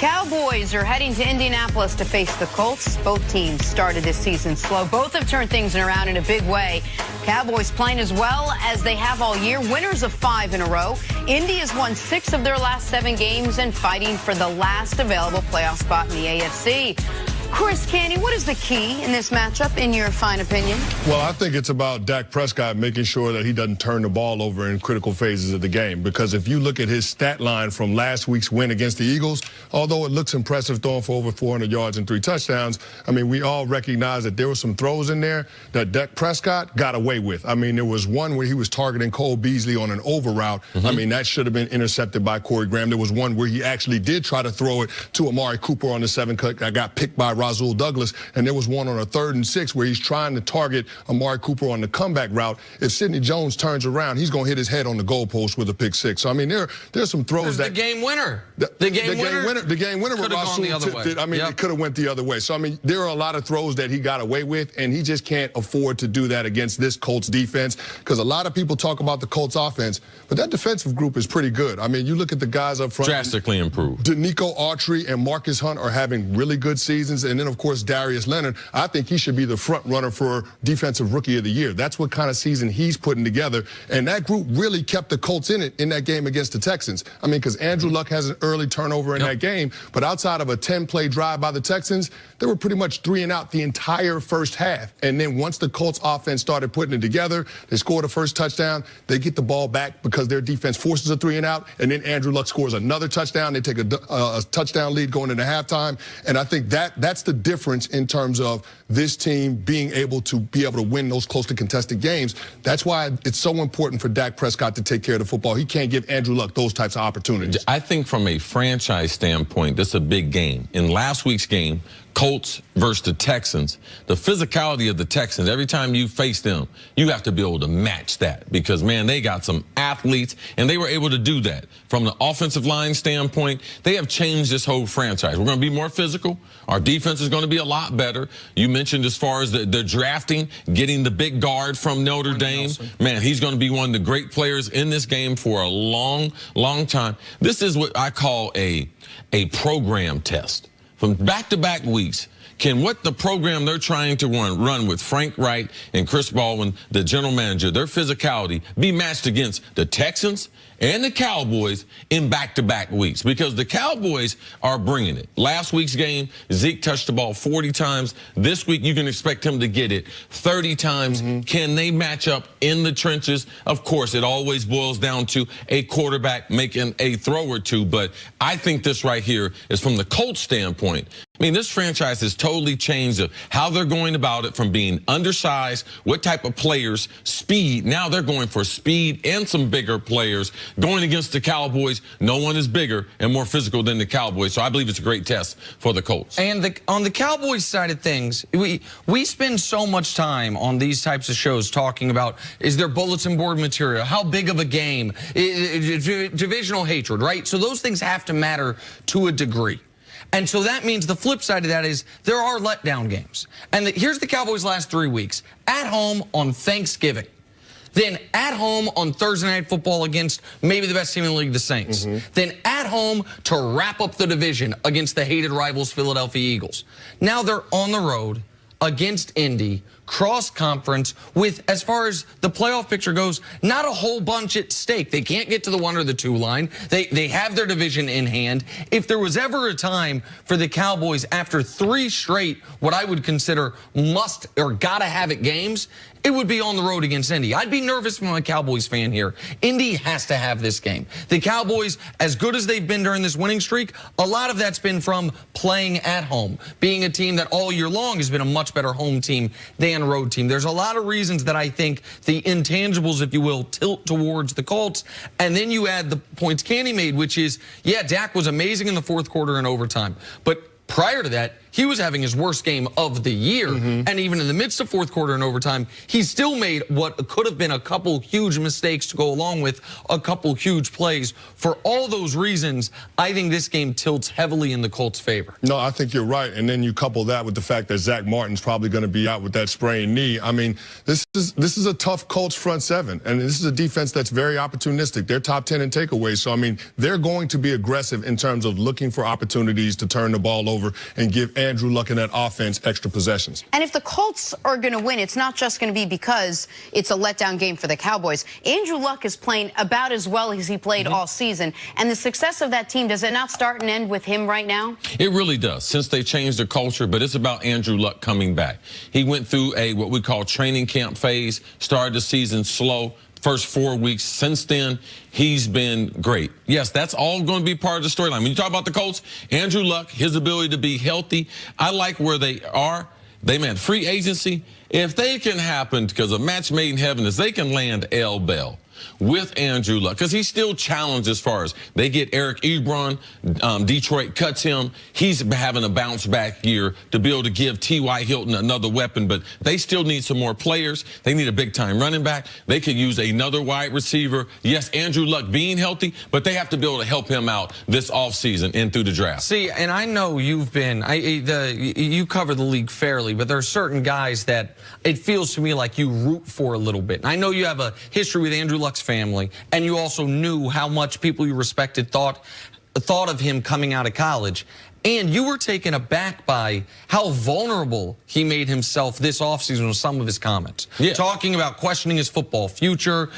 Cowboys are heading to Indianapolis to face the Colts. Both teams started this season slow. Both have turned things around in a big way. Cowboys playing as well as they have all year, winners of 5 in a row. Indy has won 6 of their last 7 games and fighting for the last available playoff spot in the AFC. Chris Canty, what is the key in this matchup, in your fine opinion? Well, I think it's about Dak Prescott making sure that he doesn't turn the ball over in critical phases of the game. Because if you look at his stat line from last week's win against the Eagles, although it looks impressive throwing for over 400 yards and 3 touchdowns, I mean, we all recognize that there were some throws in there that Dak Prescott got away with. I mean, there was one where he was targeting Cole Beasley on an over route. I mean, that should have been intercepted by Corey Graham. There was one where he actually did try to throw it to Amari Cooper on the 7 cut that got picked by Rasul Douglas, and there was one on a 3rd and 6 where he's trying to target Amari Cooper on the comeback route. If Sidney Jones turns around, he's going to hit his head on the goalpost with a pick 6. So, I mean, there's some throws that... The game winner. The game winner with Rasul tipped it. I mean, it could have went the other way. So, I mean, there are a lot of throws that he got away with, and he just can't afford to do that against this Colts defense, because a lot of people talk about the Colts offense, but that defensive group is pretty good. I mean, you look at the guys up front. Drastically improved. Danico Autry and Marcus Hunt are having really good seasons, and then, of course, Darius Leonard, I think he should be the front runner for Defensive Rookie of the Year. That's what kind of season he's putting together. And that group really kept the Colts in it in that game against the Texans. I mean, because Andrew Luck has an early turnover in that game, but outside of a 10-play drive by the Texans, they were pretty much 3 and out the entire first half. And then once the Colts offense started putting it together, they scored a first touchdown, they get the ball back because their defense forces a 3 and out, and then Andrew Luck scores another touchdown. They take a touchdown lead going into halftime. And I think that's the difference in terms of this team being able to win those closely contested games. That's why it's so important for Dak Prescott to take care of the football. He can't give Andrew Luck those types of opportunities. I think from a franchise standpoint, this is a big game. In last week's game, Colts versus the Texans, the physicality of the Texans, every time you face them, you have to be able to match that because, man, they got some athletes, and they were able to do that. From the offensive line standpoint, they have changed this whole franchise. We're going to be more physical. Our defense is going to be a lot better. You mentioned as far as the drafting, getting the big guard from Notre Dame. Man, he's going to be one of the great players in this game for a long, long time. This is what I call a program test. From back-to-back weeks, can what the program they're trying to run with Frank Wright and Chris Baldwin, the general manager, their physicality, be matched against the Texans and the Cowboys in back-to-back weeks? Because the Cowboys are bringing it. Last week's game, Zeke touched the ball 40 times. This week, you can expect him to get it 30 times. Can they match up in the trenches? Of course, it always boils down to a quarterback making a throw or two. But I think this right here is from the Colts standpoint. I mean, this franchise has totally changed how they're going about it, from being undersized, what type of players, speed. Now they're going for speed and some bigger players. Going against the Cowboys, no one is bigger and more physical than the Cowboys. So I believe it's a great test for the Colts. And on the Cowboys side of things, we spend so much time on these types of shows talking about, is there bulletin board material? How big of a game? Divisional hatred, right? So those things have to matter to a degree. And so that means the flip side of that is there are letdown games. And here's the Cowboys' last 3 weeks. At home on Thanksgiving. Then at home on Thursday Night Football against maybe the best team in the league, the Saints. Then at home to wrap up the division against the hated rivals, Philadelphia Eagles. Now they're on the road against Indy, cross-conference, with, as far as the playoff picture goes, not a whole bunch at stake. They can't get to the 1 or the 2 line. They have their division in hand. If there was ever a time for the Cowboys, after 3 straight, what I would consider must or gotta have it games, it would be on the road against Indy. I'd be nervous if I'm a Cowboys fan here. Indy has to have this game. The Cowboys, as good as they've been during this winning streak, a lot of that's been from playing at home, being a team that all year long has been a much better home team than road team. There's a lot of reasons that I think the intangibles, if you will, tilt towards the Colts. And then you add the points Canty made, which is, yeah, Dak was amazing in the 4th quarter and overtime. But Prior to that, he was having his worst game of the year. And even in the midst of fourth quarter and overtime, he still made what could have been a couple huge mistakes to go along with a couple huge plays. For all those reasons, I think this game tilts heavily in the Colts' favor. No, I think you're right. And then you couple that with the fact that Zach Martin's probably going to be out with that sprained knee. I mean, this is a tough Colts front seven. And this is a defense that's very opportunistic. They're top 10 in takeaways. So, I mean, they're going to be aggressive in terms of looking for opportunities to turn the ball over and give Andrew Luck and that offense extra possessions. And if the Colts are going to win, it's not just going to be because it's a letdown game for the Cowboys. Andrew Luck is playing about as well as he played all season. And the success of that team, does it not start and end with him right now? It really does, since they changed their culture, but it's about Andrew Luck coming back. He went through a what we call training camp phase, started the season slow. First 4 weeks. Since then, he's been great. Yes, that's all going to be part of the storyline. When you talk about the Colts, Andrew Luck, his ability to be healthy, I like where they are. They meant free agency. If they can happen, because a match made in heaven is they can land L. Bell with Andrew Luck, because he's still challenged as far as they get Eric Ebron, Detroit cuts him. He's having a bounce back year to be able to give T.Y. Hilton another weapon, but they still need some more players. They need a big time running back. They could use another wide receiver. Yes, Andrew Luck being healthy, but they have to be able to help him out this offseason and through the draft. See, and I know you've been, you cover the league fairly, but there are certain guys that it feels to me like you root for a little bit. And I know you have a history with Andrew Luck's family, and you also knew how much people you respected thought of him coming out of college. And you were taken aback by how vulnerable he made himself this offseason with some of his comments. Yeah. Talking about questioning his football future,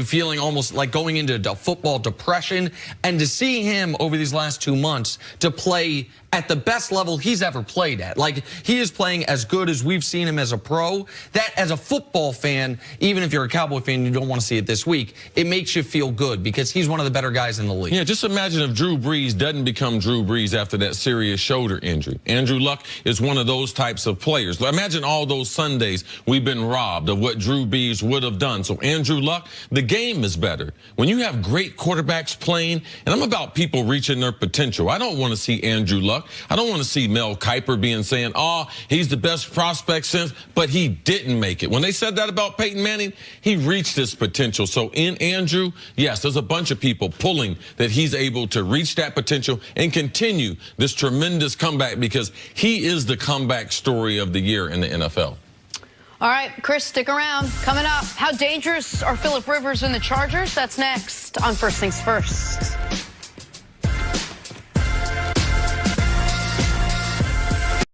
feeling almost like going into football depression. And to see him over these last 2 months to play at the best level he's ever played at. Like, he is playing as good as we've seen him as a pro. That, as a football fan, even if you're a Cowboy fan and you don't want to see it this week, it makes you feel good because he's one of the better guys in the league. Yeah, just imagine if Drew Brees doesn't become Drew Brees after that serious shoulder injury. Andrew Luck is one of those types of players. Imagine all those Sundays we've been robbed of what Drew Brees would have done. So Andrew Luck, the game is better. When you have great quarterbacks playing, and I'm about people reaching their potential. I don't want to see Andrew Luck. I don't want to see Mel Kiper saying, oh, he's the best prospect since, but he didn't make it. When they said that about Peyton Manning, he reached his potential. So in Andrew, yes, there's a bunch of people pulling that he's able to reach that potential and continue this tremendous comeback because he is the comeback story of the year in the NFL. All right, Chris, stick around. Coming up, how dangerous are Phillip Rivers and the Chargers? That's next on First Things First.